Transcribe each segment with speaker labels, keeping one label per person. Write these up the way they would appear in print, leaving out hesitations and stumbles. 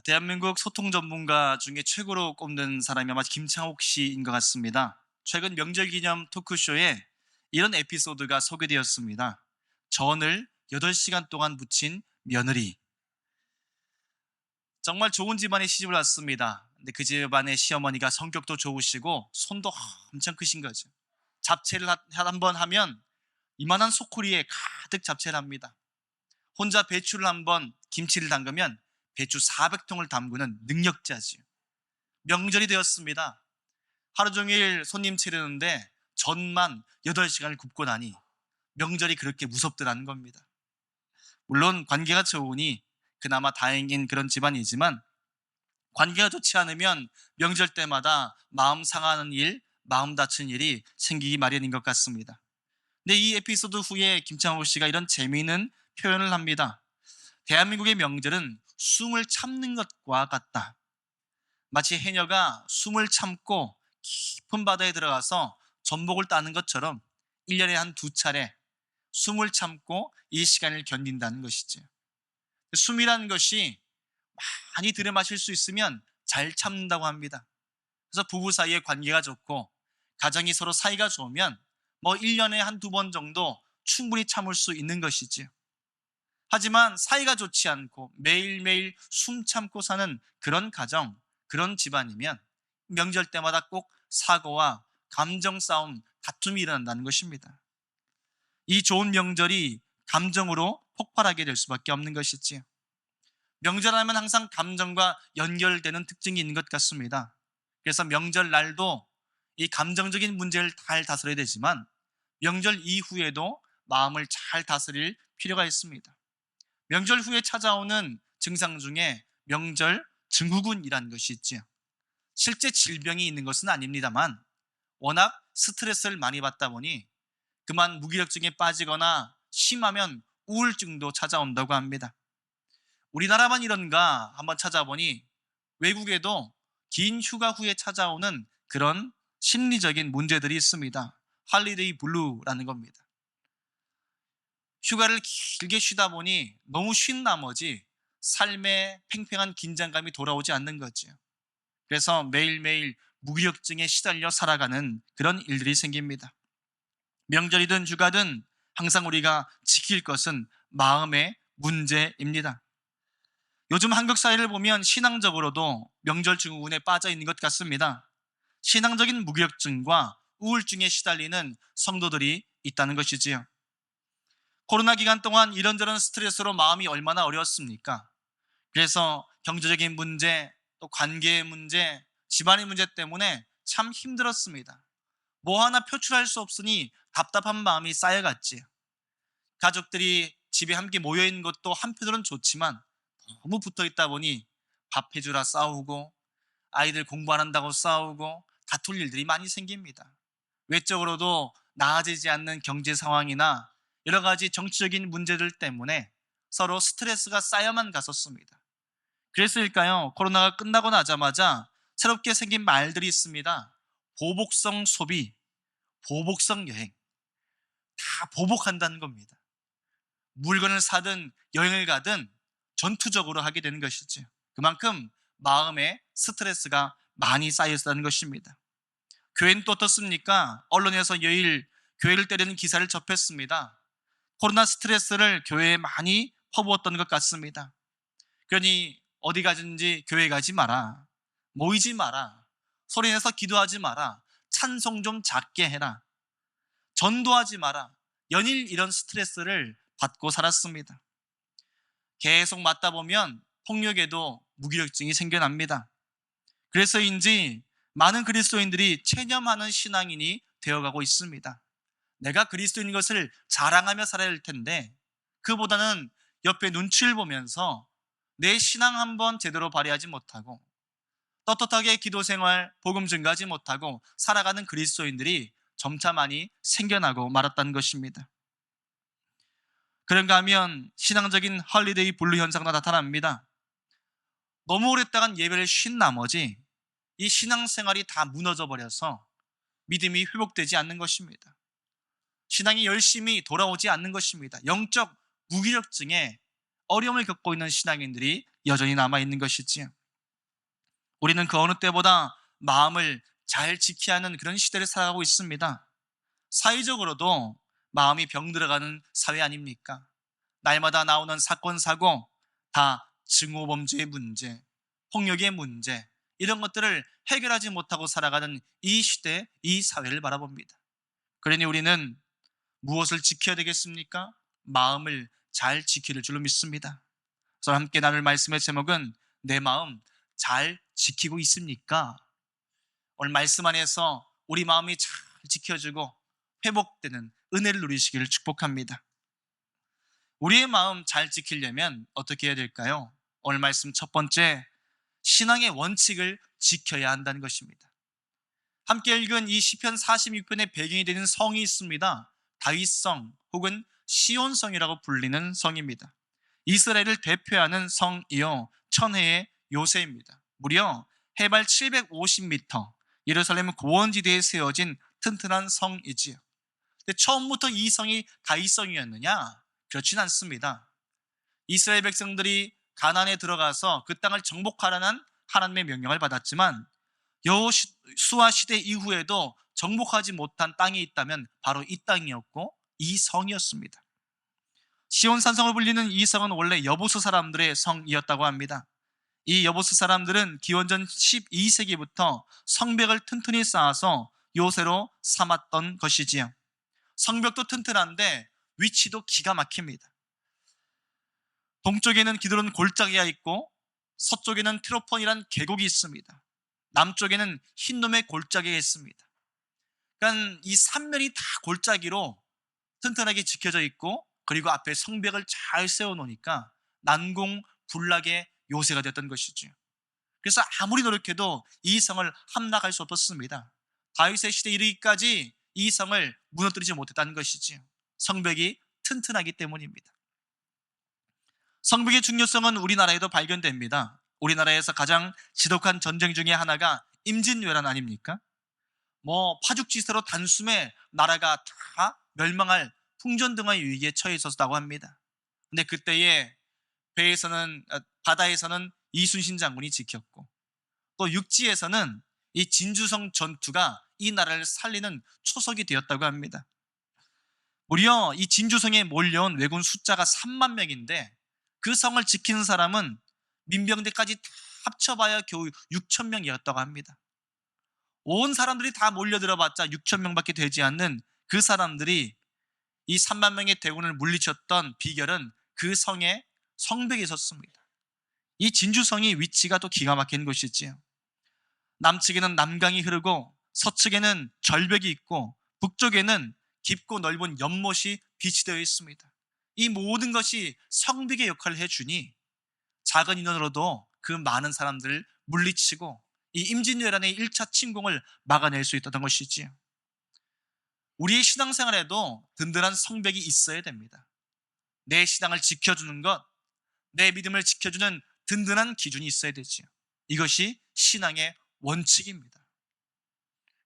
Speaker 1: 대한민국 소통 전문가 중에 최고로 꼽는 사람이 아마 김창옥 씨인 것 같습니다. 최근 명절 기념 토크쇼에 이런 에피소드가 소개되었습니다. 전을 8시간 동안 부친 며느리. 정말 좋은 집안에 시집을 왔습니다. 근데 그 집안의 시어머니가 성격도 좋으시고 손도 엄청 크신 거죠. 잡채를 한 번 하면 이만한 소쿠리에 가득 잡채를 합니다. 혼자 배추를 한번 김치를 담그면 배추 400통을 담그는 능력자지요. 명절이 되었습니다. 하루 종일 손님 차리는데 전만 8시간을 굽고 나니 명절이 그렇게 무섭더라는 겁니다. 물론 관계가 좋으니 그나마 다행인 그런 집안이지만 관계가 좋지 않으면 명절 때마다 마음 상하는 일, 마음 다치는 일이 생기기 마련인 것 같습니다. 근데 이 에피소드 후에 김창호 씨가 이런 재미있는 표현을 합니다. 대한민국의 명절은 숨을 참는 것과 같다. 마치 해녀가 숨을 참고 깊은 바다에 들어가서 전복을 따는 것처럼 1년에 한 2차례 숨을 참고 이 시간을 견딘다는 것이죠. 숨이라는 것이 많이 들여 마실 수 있으면 잘 참는다고 합니다. 그래서 부부 사이의 관계가 좋고 가정이 서로 사이가 좋으면 1년에 한 2번 정도 충분히 참을 수 있는 것이지요. 하지만 사이가 좋지 않고 매일매일 숨 참고 사는 그런 가정, 그런 집안이면 명절 때마다 꼭 사고와 감정 싸움, 다툼이 일어난다는 것입니다. 이 좋은 명절이 감정으로 폭발하게 될 수밖에 없는 것이지요. 명절하면 항상 감정과 연결되는 특징이 있는 것 같습니다. 그래서 명절 날도 이 감정적인 문제를 잘 다스려야 되지만 명절 이후에도 마음을 잘 다스릴 필요가 있습니다. 명절 후에 찾아오는 증상 중에 명절 증후군이라는 것이 있지요. 실제 질병이 있는 것은 아닙니다만 워낙 스트레스를 많이 받다 보니 그만 무기력증에 빠지거나 심하면 우울증도 찾아온다고 합니다. 우리나라만 이런가 한번 찾아보니 외국에도 긴 휴가 후에 찾아오는 그런 심리적인 문제들이 있습니다. 할리데이 블루라는 겁니다. 휴가를 길게 쉬다 보니 너무 쉰 나머지 삶에 팽팽한 긴장감이 돌아오지 않는 거죠. 그래서 매일매일 무기력증에 시달려 살아가는 그런 일들이 생깁니다. 명절이든 휴가든 항상 우리가 지킬 것은 마음의 문제입니다. 요즘 한국 사회를 보면 신앙적으로도 명절 증후군에 빠져 있는 것 같습니다. 신앙적인 무기력증과 우울증에 시달리는 성도들이 있다는 것이지요. 코로나 기간 동안 이런저런 스트레스로 마음이 얼마나 어려웠습니까? 그래서 경제적인 문제, 또 관계의 문제, 집안의 문제 때문에 참 힘들었습니다. 뭐 하나 표출할 수 없으니 답답한 마음이 쌓여갔지요. 가족들이 집에 함께 모여있는 것도 한편으로는 좋지만 너무 붙어 있다 보니 밥 해주라 싸우고 아이들 공부 안 한다고 싸우고 다툴 일들이 많이 생깁니다. 외적으로도 나아지지 않는 경제 상황이나 여러 가지 정치적인 문제들 때문에 서로 스트레스가 쌓여만 갔었습니다. 그래서일까요? 코로나가 끝나고 나자마자 새롭게 생긴 말들이 있습니다. 보복성 소비, 보복성 여행. 다 보복한다는 겁니다. 물건을 사든 여행을 가든 전투적으로 하게 되는 것이죠. 그만큼 마음에 스트레스가 많이 쌓였다는 것입니다. 교회는 또 어떻습니까? 언론에서 여일 교회를 때리는 기사를 접했습니다. 코로나 스트레스를 교회에 많이 퍼부었던 것 같습니다. 그러니 어디 가든지 교회 가지 마라, 모이지 마라, 소리내서 기도하지 마라, 찬송 좀 작게 해라, 전도하지 마라, 연일 이런 스트레스를 받고 살았습니다. 계속 맞다 보면 폭력에도 무기력증이 생겨납니다. 그래서인지 많은 그리스도인들이 체념하는 신앙인이 되어가고 있습니다. 내가 그리스도인 것을 자랑하며 살아야 할 텐데 그보다는 옆에 눈치를 보면서 내 신앙 한번 제대로 발휘하지 못하고 떳떳하게 기도 생활, 복음 증가하지 못하고 살아가는 그리스도인들이 점차 많이 생겨나고 말았다는 것입니다. 그런가 하면 신앙적인 헐리데이 블루 현상도 나타납니다. 너무 오랫동안 예배를 쉰 나머지 이 신앙생활이 다 무너져 버려서 믿음이 회복되지 않는 것입니다. 신앙이 열심히 돌아오지 않는 것입니다. 영적 무기력증에 어려움을 겪고 있는 신앙인들이 여전히 남아있는 것이지요. 우리는 그 어느 때보다 마음을 잘 지켜야 하는 그런 시대를 살아가고 있습니다. 사회적으로도 마음이 병들어가는 사회 아닙니까? 날마다 나오는 사건, 사고, 다 증오범죄의 문제, 폭력의 문제, 이런 것들을 해결하지 못하고 살아가는 이 시대, 이 사회를 바라봅니다. 그러니 우리는 무엇을 지켜야 되겠습니까? 마음을 잘 지킬 줄로 믿습니다. 그래서 함께 나눌 말씀의 제목은 내 마음 잘 지키고 있습니까? 오늘 말씀 안에서 우리 마음이 잘 지켜지고 회복되는 은혜를 누리시기를 축복합니다. 우리의 마음 잘 지키려면 어떻게 해야 될까요? 오늘 말씀 첫 번째, 신앙의 원칙을 지켜야 한다는 것입니다. 함께 읽은 이 시편 46편의 배경이 되는 성이 있습니다. 다윗성 혹은 시온성이라고 불리는 성입니다. 이스라엘을 대표하는 성이요 천혜의 요새입니다. 무려 해발 750m, 예루살렘 고원지대에 세워진 튼튼한 성이지요. 근데 처음부터 이 성이 다윗성이었느냐? 그렇진 않습니다. 이스라엘 백성들이 가나안에 들어가서 그 땅을 정복하라는 하나님의 명령을 받았지만 여호수아 시대 이후에도 정복하지 못한 땅이 있다면 바로 이 땅이었고 이 성이었습니다. 시온산성을 불리는 이 성은 원래 여부수 사람들의 성이었다고 합니다. 이 여부수 사람들은 기원전 12세기부터 성벽을 튼튼히 쌓아서 요새로 삼았던 것이지요. 성벽도 튼튼한데 위치도 기가 막힙니다. 동쪽에는 기드론 골짜기가 있고 서쪽에는 트로폰이란 계곡이 있습니다. 남쪽에는 흰놈의 골짜기가 있습니다. 그러니까 이 삼면이 다 골짜기로 튼튼하게 지켜져 있고 그리고 앞에 성벽을 잘 세워놓으니까 난공불락의 요새가 됐던 것이죠. 그래서 아무리 노력해도 이 성을 함락할 수 없었습니다. 다윗의 시대에 이르기까지 이 성을 무너뜨리지 못했다는 것이지요. 성벽이 튼튼하기 때문입니다. 성벽의 중요성은 우리나라에도 발견됩니다. 우리나라에서 가장 지독한 전쟁 중에 하나가 임진왜란 아닙니까? 파죽지세로 단숨에 나라가 다 멸망할 풍전등화의 위기에 처해 있었다고 합니다. 근데 그때에 바다에서는 이순신 장군이 지켰고 또 육지에서는 이 진주성 전투가 이 나라를 살리는 초석이 되었다고 합니다. 무려 이 진주성에 몰려온 왜군 숫자가 3만 명인데 그 성을 지키는 사람은 민병대까지 다 합쳐봐야 겨우 6천 명이었다고 합니다. 온 사람들이 다 몰려들어봤자 6천 명밖에 되지 않는 그 사람들이 이 3만 명의 대군을 물리쳤던 비결은 그 성의 성벽에 있었습니다. 이 진주성이 위치가 또 기가 막힌 곳이지요. 남측에는 남강이 흐르고 서측에는 절벽이 있고 북쪽에는 깊고 넓은 연못이 비치되어 있습니다. 이 모든 것이 성벽의 역할을 해주니 작은 인원으로도 그 많은 사람들을 물리치고 이 임진왜란의 1차 침공을 막아낼 수 있었던 것이지요. 우리의 신앙생활에도 든든한 성벽이 있어야 됩니다. 내 신앙을 지켜주는 것, 내 믿음을 지켜주는 든든한 기준이 있어야 되지요. 이것이 신앙의 원칙입니다.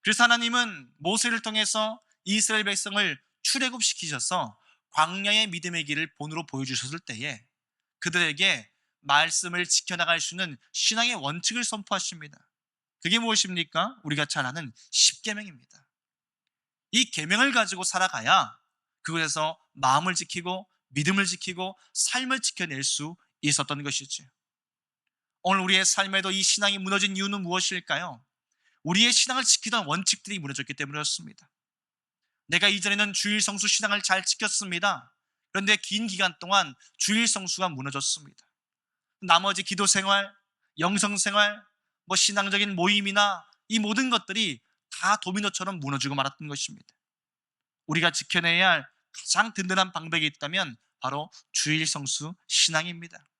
Speaker 1: 그래서 하나님은 모세를 통해서 이스라엘 백성을 출애굽시키셔서 광야의 믿음의 길을 본으로 보여주셨을 때에 그들에게 말씀을 지켜나갈 수 있는 신앙의 원칙을 선포하십니다. 그게 무엇입니까? 우리가 잘 아는 십계명입니다. 이 계명을 가지고 살아가야 그곳에서 마음을 지키고 믿음을 지키고 삶을 지켜낼 수 있었던 것이죠. 오늘 우리의 삶에도 이 신앙이 무너진 이유는 무엇일까요? 우리의 신앙을 지키던 원칙들이 무너졌기 때문이었습니다. 내가 이전에는 주일 성수 신앙을 잘 지켰습니다. 그런데 긴 기간 동안 주일 성수가 무너졌습니다. 나머지 기도 생활, 영성 생활, 신앙적인 모임이나 이 모든 것들이 다 도미노처럼 무너지고 말았던 것입니다. 우리가 지켜내야 할 가장 든든한 방법이 있다면 바로 주일 성수 신앙입니다.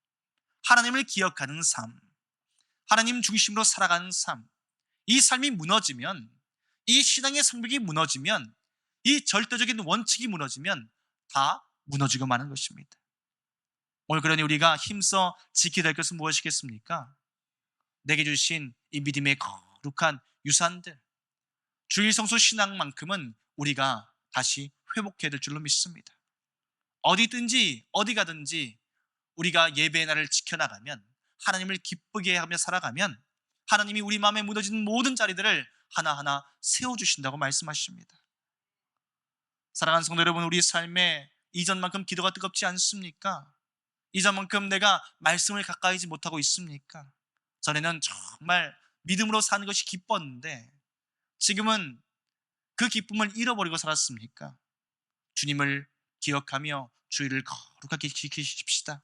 Speaker 1: 하나님을 기억하는 삶, 하나님 중심으로 살아가는 삶, 이 삶이 무너지면, 이 신앙의 성벽이 무너지면, 이 절대적인 원칙이 무너지면 다 무너지고 마는 것입니다. 오늘 그러니 우리가 힘써 지켜야 될 것은 무엇이겠습니까? 내게 주신 이 믿음의 거룩한 유산들, 주일 성수 신앙만큼은 우리가 다시 회복해야 될 줄로 믿습니다. 어디든지 어디 가든지 우리가 예배의 날을 지켜나가면 하나님을 기쁘게 하며 살아가면 하나님이 우리 마음에 무너진 모든 자리들을 하나하나 세워주신다고 말씀하십니다. 사랑하는 성도 여러분, 우리 삶에 이전만큼 기도가 뜨겁지 않습니까? 이전만큼 내가 말씀을 가까이지 못하고 있습니까? 전에는 정말 믿음으로 사는 것이 기뻤는데 지금은 그 기쁨을 잃어버리고 살았습니까? 주님을 기억하며 주의를 거룩하게 지키십시다.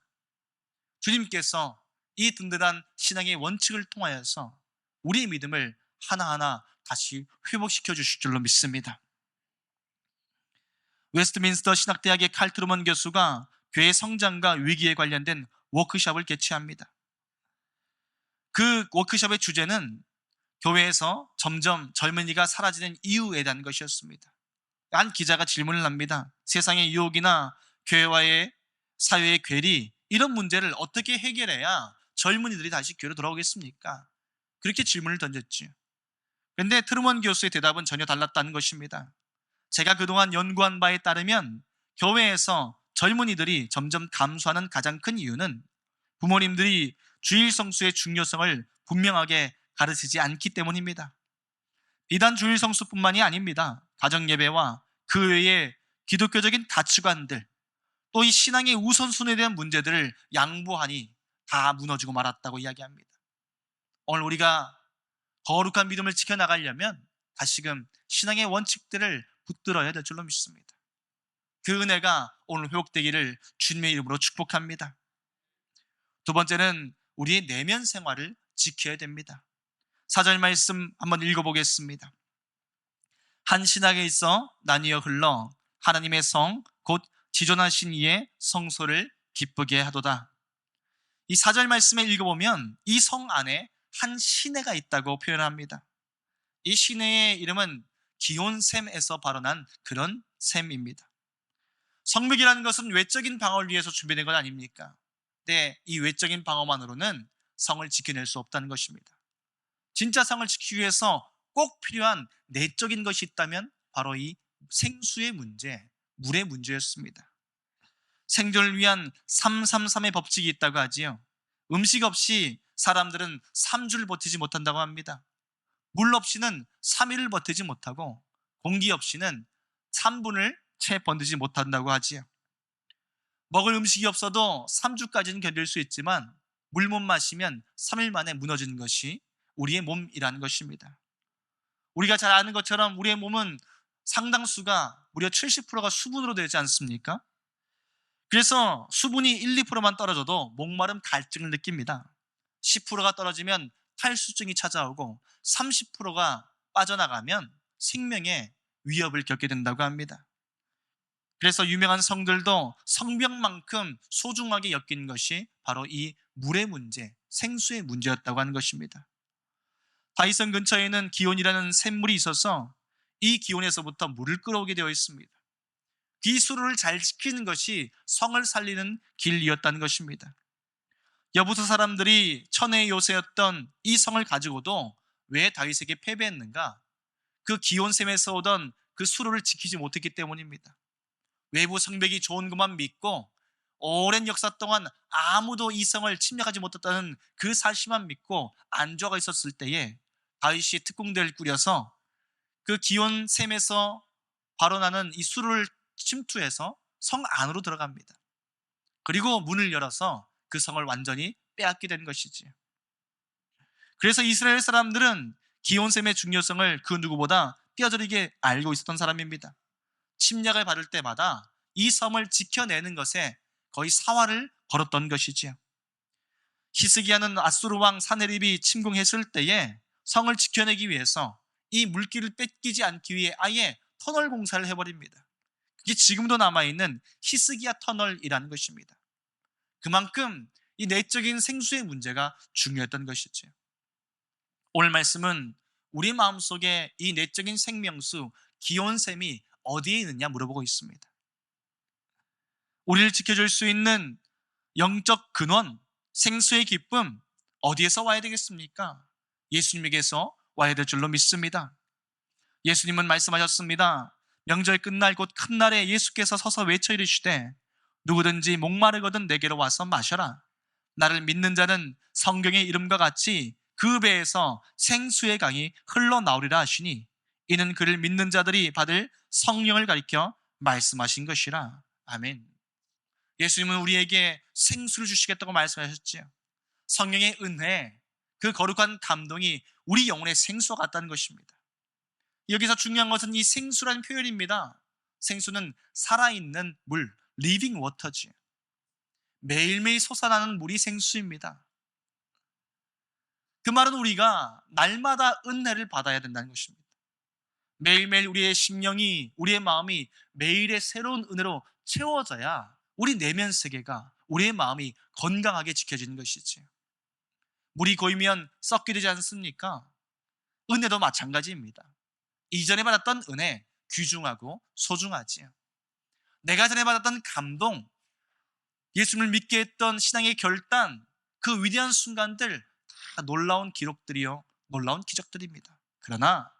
Speaker 1: 주님께서 이 든든한 신앙의 원칙을 통하여서 우리의 믿음을 하나하나 다시 회복시켜 주실 줄로 믿습니다. 웨스트민스터 신학대학의 칼 트루먼 교수가 교회 성장과 위기에 관련된 워크숍을 개최합니다. 그 워크숍의 주제는 교회에서 점점 젊은이가 사라지는 이유에 대한 것이었습니다. 한 기자가 질문을 합니다. 세상의 유혹이나 교회와의 사회의 괴리, 이런 문제를 어떻게 해결해야 젊은이들이 다시 교회로 돌아오겠습니까? 그렇게 질문을 던졌죠. 그런데 트루먼 교수의 대답은 전혀 달랐다는 것입니다. 제가 그동안 연구한 바에 따르면 교회에서 젊은이들이 점점 감소하는 가장 큰 이유는 부모님들이 주일 성수의 중요성을 분명하게 가르치지 않기 때문입니다. 비단 주일 성수뿐만이 아닙니다. 가정 예배와 그 외의 기독교적인 가치관들, 또 이 신앙의 우선순위에 대한 문제들을 양보하니 다 무너지고 말았다고 이야기합니다. 오늘 우리가 거룩한 믿음을 지켜나가려면 다시금 신앙의 원칙들을 붙들어야 될 줄로 믿습니다. 그 은혜가 오늘 회복되기를 주님의 이름으로 축복합니다. 두 번째는 우리의 내면 생활을 지켜야 됩니다. 4절 말씀 한번 읽어보겠습니다. 한 신학에 있어 나뉘어 흘러 하나님의 성 곧 지존하신 이의 성소를 기쁘게 하도다. 이 4절 말씀을 읽어보면 이 성 안에 한 시내가 있다고 표현합니다. 이 시내의 이름은 기온샘에서 발원한 그런 샘입니다. 성벽이라는 것은 외적인 방어를 위해서 준비된 것 아닙니까? 네, 이 외적인 방어만으로는 성을 지켜낼 수 없다는 것입니다. 진짜 성을 지키기 위해서 꼭 필요한 내적인 것이 있다면 바로 이 생수의 문제, 물의 문제였습니다. 생존을 위한 333의 법칙이 있다고 하지요. 음식 없이 사람들은 3주를 버티지 못한다고 합니다. 물 없이는 3일을 버티지 못하고 공기 없이는 3분을 채 버티지 못한다고 하지요. 먹을 음식이 없어도 3주까지는 견딜 수 있지만 물 못 마시면 3일 만에 무너지는 것이 우리의 몸이라는 것입니다. 우리가 잘 아는 것처럼 우리의 몸은 상당수가 무려 70%가 수분으로 되지 않습니까? 그래서 수분이 1, 2%만 떨어져도 목마름 갈증을 느낍니다. 10%가 떨어지면 탈수증이 찾아오고 30%가 빠져나가면 생명에 위협을 겪게 된다고 합니다. 그래서 유명한 성들도 성벽만큼 소중하게 여긴 것이 바로 이 물의 문제, 생수의 문제였다고 하는 것입니다. 다윗성 근처에는 기온이라는 샘물이 있어서 이 기온에서부터 물을 끌어오게 되어 있습니다. 이 수로를 잘 지키는 것이 성을 살리는 길이었다는 것입니다. 여부수 사람들이 천혜의 요새였던 이 성을 가지고도 왜 다윗에게 패배했는가? 그 기온샘에서 오던 그 수로를 지키지 못했기 때문입니다. 외부 성벽이 좋은 것만 믿고 오랜 역사 동안 아무도 이 성을 침략하지 못했다는 그 사실만 믿고 안주가 있었을 때에 다윗이 특공대를 꾸려서 그 기온샘에서 발원하는 이 수로를 침투해서 성 안으로 들어갑니다. 그리고 문을 열어서 그 성을 완전히 빼앗게 된 것이지요. 그래서 이스라엘 사람들은 기온샘의 중요성을 그 누구보다 뼈저리게 알고 있었던 사람입니다. 침략을 받을 때마다 이 성을 지켜내는 것에 거의 사활을 걸었던 것이지요. 히스기야는 아수르 왕 사네립이 침공했을 때에 성을 지켜내기 위해서 이 물길을 뺏기지 않기 위해 아예 터널 공사를 해버립니다. 그게 지금도 남아있는 히스기야 터널이라는 것입니다. 그만큼 이 내적인 생수의 문제가 중요했던 것이죠. 오늘 말씀은 우리 마음속에 이 내적인 생명수 기온샘이 어디에 있느냐 물어보고 있습니다. 우리를 지켜줄 수 있는 영적 근원, 생수의 기쁨 어디에서 와야 되겠습니까? 예수님에게서 와야 될 줄로 믿습니다. 예수님은 말씀하셨습니다. 명절 끝날 곧 큰 날에 예수께서 서서 외쳐 이르시되 누구든지 목마르거든 내게로 와서 마셔라. 나를 믿는 자는 성경의 이름과 같이 그 배에서 생수의 강이 흘러나오리라 하시니 이는 그를 믿는 자들이 받을 성령을 가리켜 말씀하신 것이라. 아멘. 예수님은 우리에게 생수를 주시겠다고 말씀하셨지요. 성령의 은혜, 그 거룩한 감동이 우리 영혼의 생수와 같다는 것입니다. 여기서 중요한 것은 이 생수라는 표현입니다. 생수는 살아있는 물, 리빙 워터지. 매일매일 솟아나는 물이 생수입니다. 그 말은 우리가 날마다 은혜를 받아야 된다는 것입니다. 매일매일 우리의 심령이, 우리의 마음이 매일의 새로운 은혜로 채워져야 우리 내면 세계가, 우리의 마음이 건강하게 지켜지는 것이지. 물이 고이면 썩게 되지 않습니까? 은혜도 마찬가지입니다. 이전에 받았던 은혜, 귀중하고 소중하지요. 내가 전에 받았던 감동, 예수님을 믿게 했던 신앙의 결단, 그 위대한 순간들 다 놀라운 기록들이요, 놀라운 기적들입니다. 그러나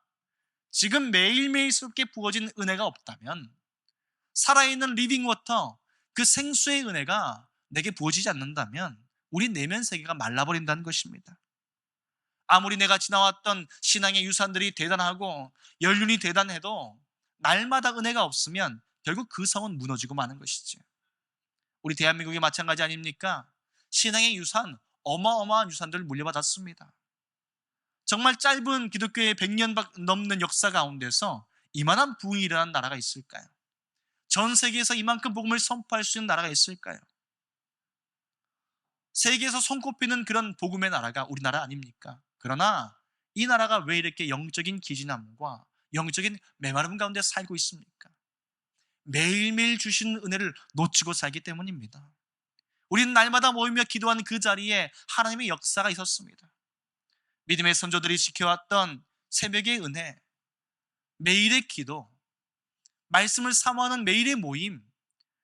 Speaker 1: 지금 매일매일스럽게 부어진 은혜가 없다면, 살아있는 리빙워터, 그 생수의 은혜가 내게 부어지지 않는다면 우리 내면 세계가 말라버린다는 것입니다. 아무리 내가 지나왔던 신앙의 유산들이 대단하고 연륜이 대단해도 날마다 은혜가 없으면 결국 그 성은 무너지고 마는 것이죠. 우리 대한민국이 마찬가지 아닙니까? 신앙의 유산, 어마어마한 유산들을 물려받았습니다. 정말 짧은 기독교의 100년 넘는 역사 가운데서 이만한 부흥이 일어난 나라가 있을까요? 전 세계에서 이만큼 복음을 선포할 수 있는 나라가 있을까요? 세계에서 손꼽히는 그런 복음의 나라가 우리나라 아닙니까? 그러나 이 나라가 왜 이렇게 영적인 기진함과 영적인 메마름 가운데 살고 있습니까? 매일매일 주신 은혜를 놓치고 살기 때문입니다. 우리는 날마다 모이며 기도하는 그 자리에 하나님의 역사가 있었습니다. 믿음의 선조들이 지켜왔던 새벽의 은혜, 매일의 기도, 말씀을 사모하는 매일의 모임,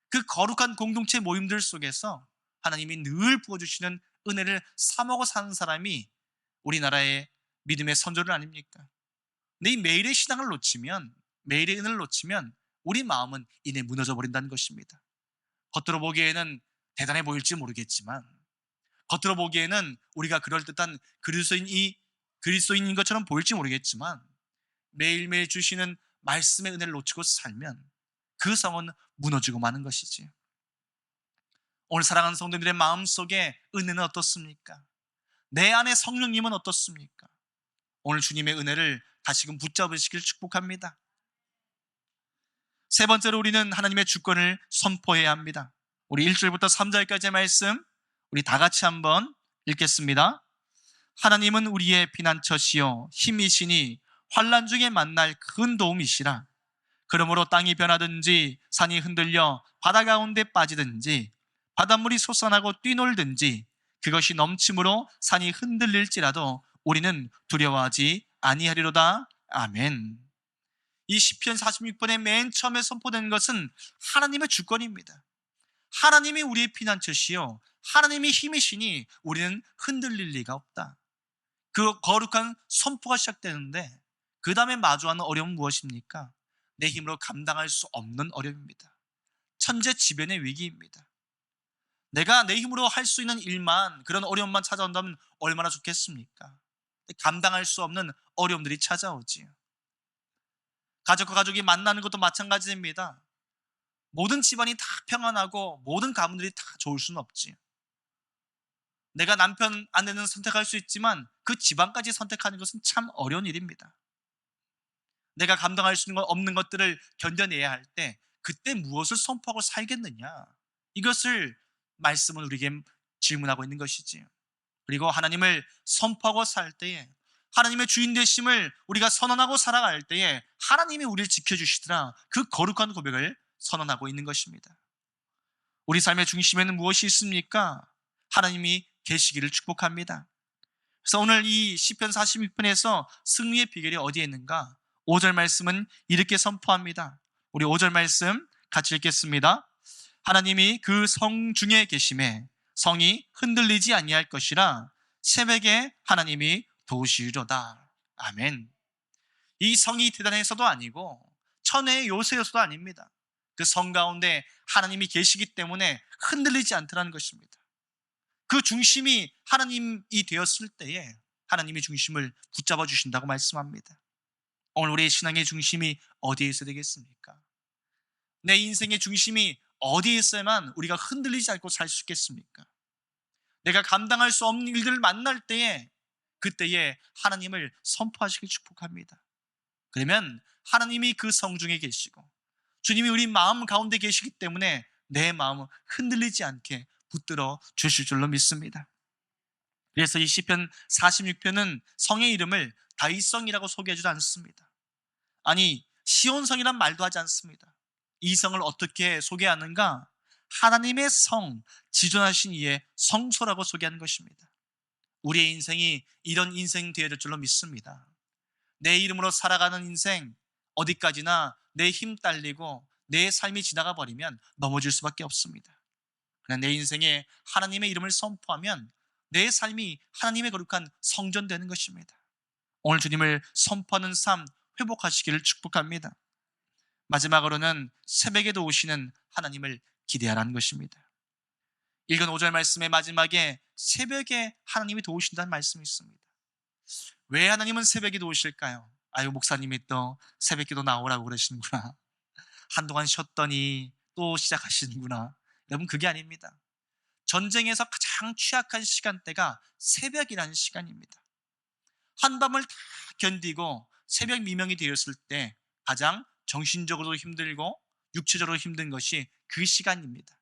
Speaker 1: 그 거룩한 공동체 모임들 속에서 하나님이 늘 부어주시는 은혜를 사모하고 사는 사람이 우리나라의 믿음의 선조들 아닙니까? 근데 이 매일의 신앙을 놓치면, 매일의 은혜를 놓치면 우리 마음은 이내 무너져 버린다는 것입니다. 겉으로 보기에는 대단해 보일지 모르겠지만, 겉으로 보기에는 우리가 그럴듯한 그리스도인인 것처럼 보일지 모르겠지만, 매일매일 주시는 말씀의 은혜를 놓치고 살면 그 성은 무너지고 마는 것이지요. 오늘 사랑하는 성도들의 마음속에 은혜는 어떻습니까? 내 안에 성령님은 어떻습니까? 오늘 주님의 은혜를 다시금 붙잡으시길 축복합니다. 세 번째로 우리는 하나님의 주권을 선포해야 합니다. 우리 1절부터 3절까지의 말씀 우리 다 같이 한번 읽겠습니다. 하나님은 우리의 피난처시요 힘이시니 환난 중에 만날 큰 도움이시라. 그러므로 땅이 변하든지 산이 흔들려 바다 가운데 빠지든지 바닷물이 솟아나고 뛰놀든지 그것이 넘침으로 산이 흔들릴지라도 우리는 두려워하지 아니하리로다. 아멘. 이 시편 46편의 맨 처음에 선포된 것은 하나님의 주권입니다. 하나님이 우리의 피난처시요 하나님이 힘이시니 우리는 흔들릴 리가 없다. 그 거룩한 선포가 시작되는데 그 다음에 마주하는 어려움은 무엇입니까? 내 힘으로 감당할 수 없는 어려움입니다. 천재지변의 위기입니다. 내가 내 힘으로 할 수 있는 일만, 그런 어려움만 찾아온다면 얼마나 좋겠습니까? 감당할 수 없는 어려움들이 찾아오지요. 가족과 가족이 만나는 것도 마찬가지입니다. 모든 집안이 다 평안하고 모든 가문들이 다 좋을 수는 없지요. 내가 남편, 아내는 선택할 수 있지만 그 집안까지 선택하는 것은 참 어려운 일입니다. 내가 감당할 수 있는 것 없는 것들을 견뎌내야 할 때 그때 무엇을 선포하고 살겠느냐, 이것을 말씀은 우리에게 질문하고 있는 것이지요. 그리고 하나님을 선포하고 살 때에, 하나님의 주인 되심을 우리가 선언하고 살아갈 때에 하나님이 우리를 지켜주시더라, 그 거룩한 고백을 선언하고 있는 것입니다. 우리 삶의 중심에는 무엇이 있습니까? 하나님이 계시기를 축복합니다. 그래서 오늘 이 시편 46편에서 승리의 비결이 어디에 있는가? 5절 말씀은 이렇게 선포합니다. 우리 5절 말씀 같이 읽겠습니다. 하나님이 그 성 중에 계심에 성이 흔들리지 아니할 것이라 새벽에 하나님이 도우시리로다. 아멘. 이 성이 대단해서도 아니고 천혜의 요새여서도 아닙니다. 그 성 가운데 하나님이 계시기 때문에 흔들리지 않더라는 것입니다. 그 중심이 하나님이 되었을 때에 하나님이 중심을 붙잡아 주신다고 말씀합니다. 오늘 우리의 신앙의 중심이 어디에 있어야 되겠습니까? 내 인생의 중심이 어디에 있어야만 우리가 흔들리지 않고 살 수 있겠습니까? 내가 감당할 수 없는 일들을 만날 때에 그때에 하나님을 선포하시길 축복합니다. 그러면 하나님이 그 성중에 계시고 주님이 우리 마음 가운데 계시기 때문에 내 마음은 흔들리지 않게 붙들어 주실 줄로 믿습니다. 그래서 이 시편 46편은 성의 이름을 다윗성이라고 소개하지도 않습니다. 아니, 시온성이란 말도 하지 않습니다. 이 성을 어떻게 소개하는가? 하나님의 성, 지존하신 이의 성소라고 소개하는 것입니다. 우리의 인생이 이런 인생 되어야 될 줄로 믿습니다. 내 이름으로 살아가는 인생, 어디까지나 내 힘 딸리고 내 삶이 지나가 버리면 넘어질 수밖에 없습니다. 그냥 내 인생에 하나님의 이름을 선포하면 내 삶이 하나님의 거룩한 성전 되는 것입니다. 오늘 주님을 선포하는 삶 회복하시기를 축복합니다. 마지막으로는 새벽에도 오시는 하나님을 기대하라는 것입니다. 읽은 5절 말씀의 마지막에 새벽에 하나님이 도우신다는 말씀이 있습니다. 왜 하나님은 새벽에 도우실까요? 아유, 목사님이 또 새벽기도 나오라고 그러시는구나. 한동안 쉬었더니 또 시작하시는구나. 여러분, 그게 아닙니다. 전쟁에서 가장 취약한 시간대가 새벽이라는 시간입니다. 한밤을 다 견디고 새벽 미명이 되었을 때 가장 정신적으로도 힘들고 육체적으로 힘든 것이 그 시간입니다.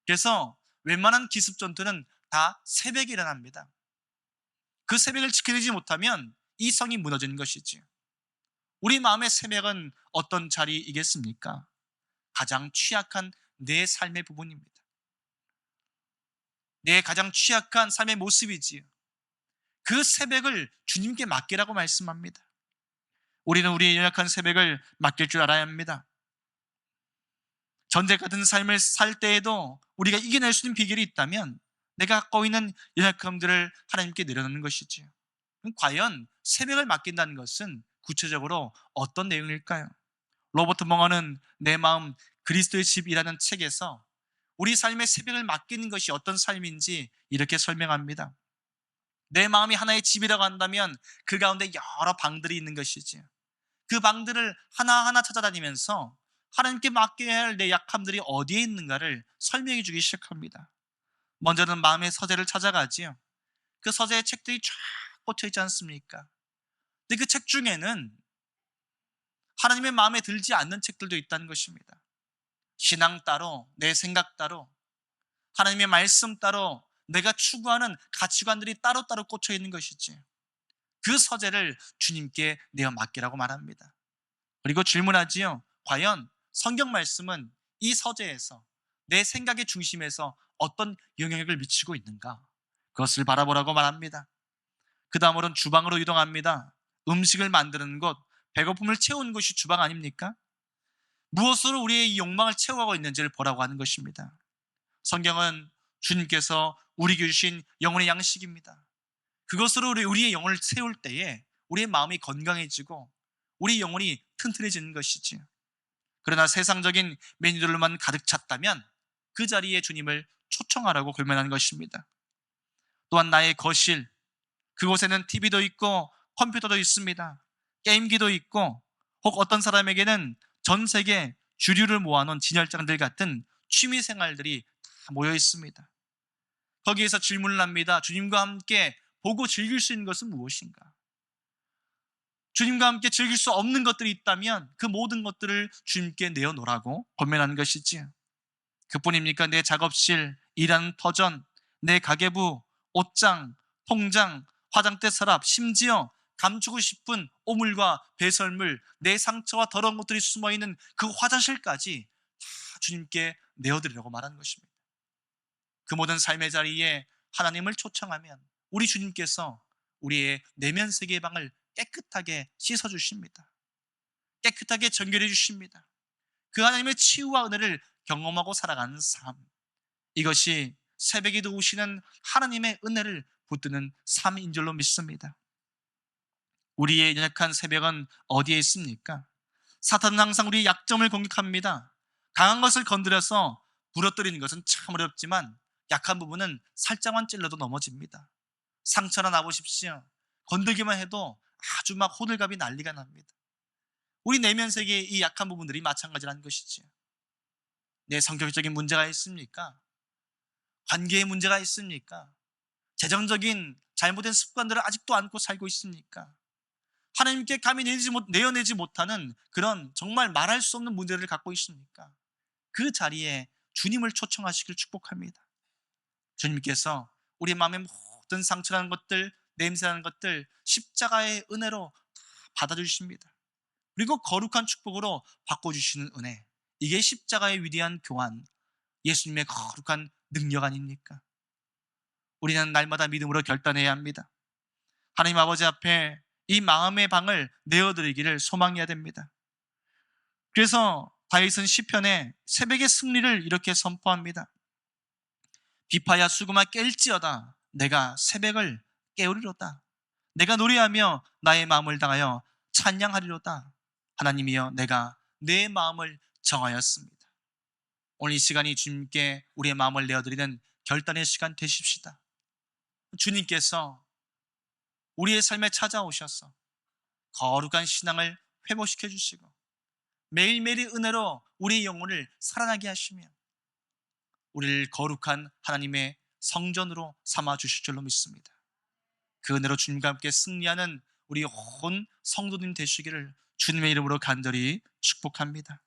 Speaker 1: 그래서 웬만한 기습 전투는 다 새벽에 일어납니다. 그 새벽을 지켜내지 못하면 이 성이 무너지는 것이지요. 우리 마음의 새벽은 어떤 자리이겠습니까? 가장 취약한 내 삶의 부분입니다. 내 가장 취약한 삶의 모습이지요. 그 새벽을 주님께 맡기라고 말씀합니다. 우리는 우리의 연약한 새벽을 맡길 줄 알아야 합니다. 전쟁 같은 삶을 살 때에도 우리가 이겨낼 수 있는 비결이 있다면 내가 갖고 있는 연약함들을 하나님께 내려놓는 것이지요. 그럼 과연 새벽을 맡긴다는 것은 구체적으로 어떤 내용일까요? 로버트 멍어는 내 마음 그리스도의 집이라는 책에서 우리 삶의 새벽을 맡기는 것이 어떤 삶인지 이렇게 설명합니다. 내 마음이 하나의 집이라고 한다면 그 가운데 여러 방들이 있는 것이지요. 그 방들을 하나하나 찾아다니면서 하나님께 맡겨야 할 내 약함들이 어디에 있는가를 설명해 주기 시작합니다. 먼저는 마음의 서재를 찾아가지요. 그 서재에 책들이 쫙 꽂혀 있지 않습니까? 근데 그 책 중에는 하나님의 마음에 들지 않는 책들도 있다는 것입니다. 신앙 따로, 내 생각 따로, 하나님의 말씀 따로, 내가 추구하는 가치관들이 따로따로 꽂혀 있는 것이지. 그 서재를 주님께 내어 맡기라고 말합니다. 그리고 질문하지요. 과연 성경 말씀은 이 서재에서 내 생각의 중심에서 어떤 영향력을 미치고 있는가? 그것을 바라보라고 말합니다. 그 다음으로는 주방으로 이동합니다. 음식을 만드는 곳, 배고픔을 채우는 것이 주방 아닙니까? 무엇으로 우리의 이 욕망을 채워가고 있는지를 보라고 하는 것입니다. 성경은 주님께서 우리에게 주신 영혼의 양식입니다. 그것으로 우리의 영혼을 채울 때에 우리의 마음이 건강해지고 우리 영혼이 튼튼해지는 것이지. 그러나 세상적인 메뉴들로만 가득 찼다면 그 자리에 주님을 초청하라고 권면하는 것입니다. 또한 나의 거실, 그곳에는 TV도 있고 컴퓨터도 있습니다. 게임기도 있고 혹 어떤 사람에게는 전 세계 주류를 모아놓은 진열장들 같은 취미 생활들이 다 모여 있습니다. 거기에서 질문을 합니다. 주님과 함께 보고 즐길 수 있는 것은 무엇인가? 주님과 함께 즐길 수 없는 것들이 있다면 그 모든 것들을 주님께 내어놓으라고 권면하는 것이지요. 그뿐입니까? 내 작업실, 일하는 터전, 내 가계부, 옷장, 통장, 화장대 서랍, 심지어 감추고 싶은 오물과 배설물, 내 상처와 더러운 것들이 숨어있는 그 화장실까지 다 주님께 내어드리라고 말하는 것입니다. 그 모든 삶의 자리에 하나님을 초청하면 우리 주님께서 우리의 내면 세계의 방을 깨끗하게 씻어주십니다. 깨끗하게 정결해 주십니다. 그 하나님의 치유와 은혜를 경험하고 살아가는 삶, 이것이 새벽에도 오시는 하나님의 은혜를 붙드는 삶인 줄로 믿습니다. 우리의 연약한 새벽은 어디에 있습니까? 사탄은 항상 우리의 약점을 공격합니다. 강한 것을 건드려서 부러뜨리는 것은 참 어렵지만 약한 부분은 살짝만 찔러도 넘어집니다. 상처나 나보십시오. 건들기만 해도 아주 막 호들갑이 난리가 납니다. 우리 내면 세계의 이 약한 부분들이 마찬가지라는 것이지요. 내 성격적인 문제가 있습니까? 관계의 문제가 있습니까? 재정적인 잘못된 습관들을 아직도 안고 살고 있습니까? 하나님께 감히 내어내지 못하는 그런 정말 말할 수 없는 문제를 갖고 있습니까? 그 자리에 주님을 초청하시길 축복합니다. 주님께서 우리 마음의 모든 상처라는 것들, 냄새나는 것들 십자가의 은혜로 다 받아주십니다. 그리고 거룩한 축복으로 바꿔주시는 은혜, 이게 십자가의 위대한 교환, 예수님의 거룩한 능력 아닙니까? 우리는 날마다 믿음으로 결단해야 합니다. 하나님 아버지 앞에 이 마음의 방을 내어드리기를 소망해야 됩니다. 그래서 다윗은 시편에 새벽의 승리를 이렇게 선포합니다. 비파야 수금아 깰지어다. 내가 새벽을 깨우리로다. 내가 노래하며 나의 마음을 당하여 찬양하리로다. 하나님이여, 내가 내 마음을 정하였습니다. 오늘 이 시간이 주님께 우리의 마음을 내어드리는 결단의 시간 되십시다. 주님께서 우리의 삶에 찾아오셔서 거룩한 신앙을 회복시켜 주시고 매일매일의 은혜로 우리의 영혼을 살아나게 하시며 우리를 거룩한 하나님의 성전으로 삼아 주실 줄로 믿습니다. 그 은혜로 주님과 함께 승리하는 우리 온 성도님 되시기를 주님의 이름으로 간절히 축복합니다.